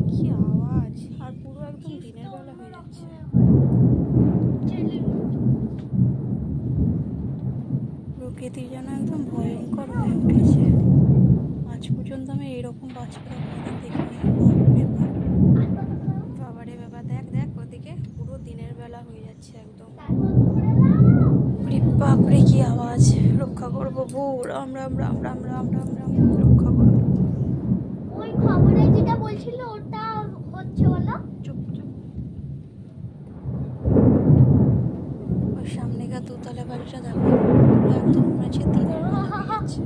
কি আওয়াজ! আর পুরো একদম দিনের বেলা হয়ে যাচ্ছে। প্রকৃতি যেন একদম ভয়ঙ্কর হয়ে উঠেছে। আজ পর্যন্ত আমি এরকম বাজপাখা কোনোদিন দেখিনি। বাবারে বাবা, দেখ দেখ ওদিকে পুরো দিনের বেলা হয়ে যাচ্ছে একদম। বাপরে কি আওয়াজ! রক্ষা করবো বউ, রাম রাম রাম রাম রাম রাম রাম, রক্ষা করবো। ওই খবরে যেটা বলছিল ওটা হচ্ছে বলো। চুপ চুপ। ওই সামনে গা দোতলা বাড়িটা দেখো, পুরো একদম মনে হচ্ছে দিনের বেলা হয়ে যাচ্ছে।